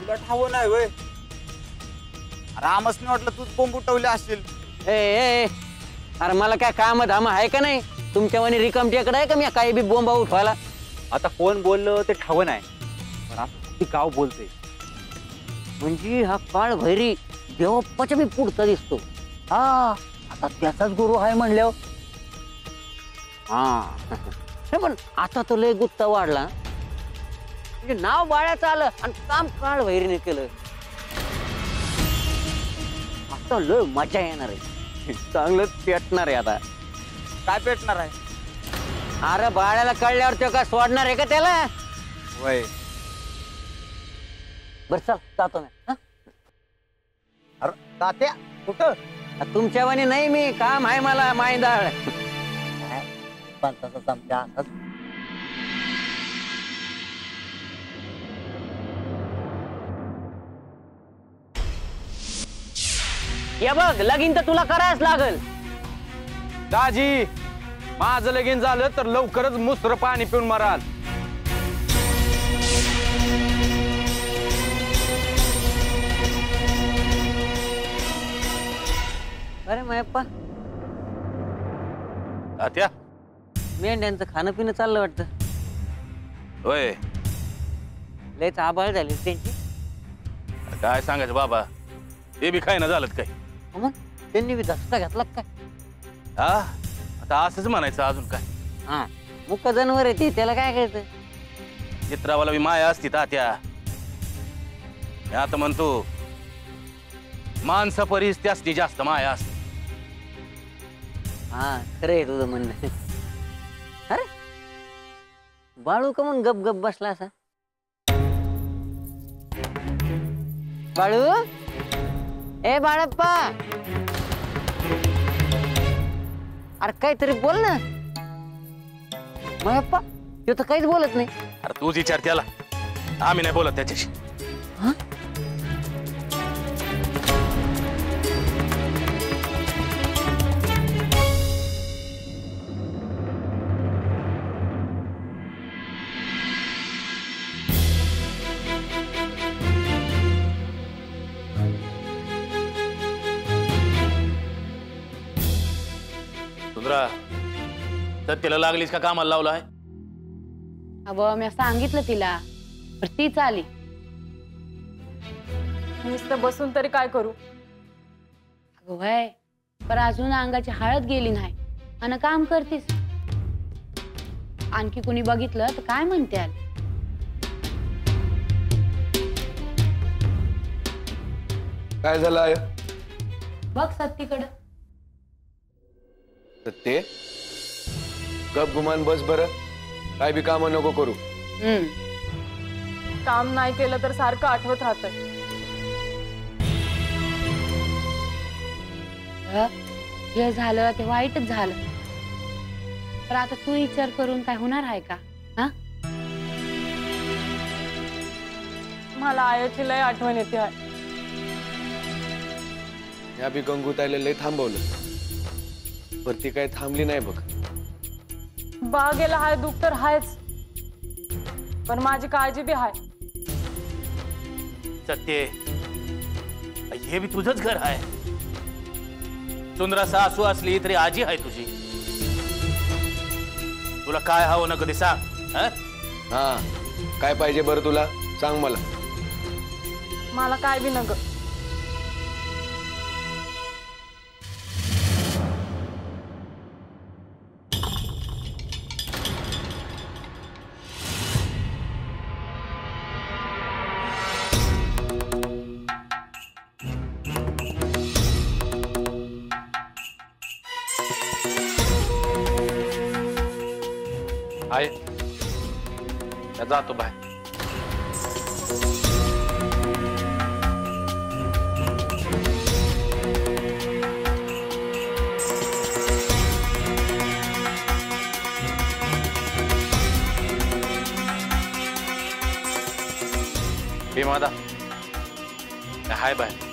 तुला ठाव नाही वय? रामसने वाटलं तूच बोंब उठवले असेल. ए अरे मला काय काम धाम आहे का नाही? तुमच्या वाणी रिकामट्याकडे आहे का मी काही बी बोंबा उठवायला? आता कोण बोललं ते ठाव नाही, पण आता ती गाव बोलते. म्हणजे हा काळ भैरी देवप्पाच्या बी पुढचा दिसतो. हा आता त्याचाच गुरु आहे म्हणल्यावर. हा पण आता तो लय गुत्ता वाढला. म्हणजे नाव बाळ्याचं आलं आणि काम काळ भैरीने केलं. आता लय मजा येणार आहे. चांगलंच पेटणार आहे आता. काय पेटणार आहे? अरे बाळ्याला कळल्यावर तो का सोडणार आहे का त्याला? वय बर चल जातो मी. अरे तात्या कुठं? तुमच्या वाणी नाही, मी काम आहे मला मायदाळ. पंचाचा चमचा ये बघ, लगीन तर तुला करायच लागल. दाजी माझं लगीन झालं तर लवकरच मुसर पाणी पिऊन मराल. अरे मायप्पा, तात्या मेंढ्यांचं खाणं पिणं चाललं वाटतं. होय, लयच आबाळ झाली त्यांची. काय सांगायचं बाबा, ते बी खायना झालं काय. मग त्यांनी बी धसका घेतला काय? हा आता असंच म्हणायचं अजून काय. हा मुक्का जनावर आहे ती, त्याला काय कळतं? चित्रावाला बी माया असती तात्या. मी आता म्हणतो माणसा परीस त्यासनी जास्त माया असते. हा खरं आहे तुझं म्हणणं. अरे बाळू का म्हणून गप गप बसला असा? बाळू, ए बाळप्पा, अरे काहीतरी बोल ना. बाळप्पा तो तर काहीच बोलत नाही. अरे तूच विचार त्याला, आम्ही नाही बोलत त्याच्याशी. हा सत्याला लागलीस का कामाला लावला आहे? अगं मी सांगितलं तिला, पण तीच आली. नुसतं बसून तरी काय करू? अगं व्हय, पण अजून अंगाची हळद गेली नाही आणि काम करतीस. आणखी कोणी बघितलं तर काय म्हणते? काय झालं आहे? बघ सत्तीकडं. सत्ते गप गुमान बस बर, काय बी काम नको करू. काम नाही केलं तर सारखं आठवत राहतंय. जे झालं ते वाईटच झालं, पण आता तू विचार करून काय होणार आहे का? हा मला आयाची लय आठवण येते आहे. या बी गंगूताईला लय थांबवलं, पण ती काही थांबली नाही बघ. बागेला हाय दुःख तर हायच, पण माझी काळजी बी हाय. सत्य, हे बी तुझंच घर आहे. सुंदरा सासू असली तरी आजी आहे तुझी. तुला काय हवं ना कधी सांग. हा काय पाहिजे बरं तुला, सांग मला. मला काय बी नग. आहे जातो बाहेर. हे मादा हाय बाय.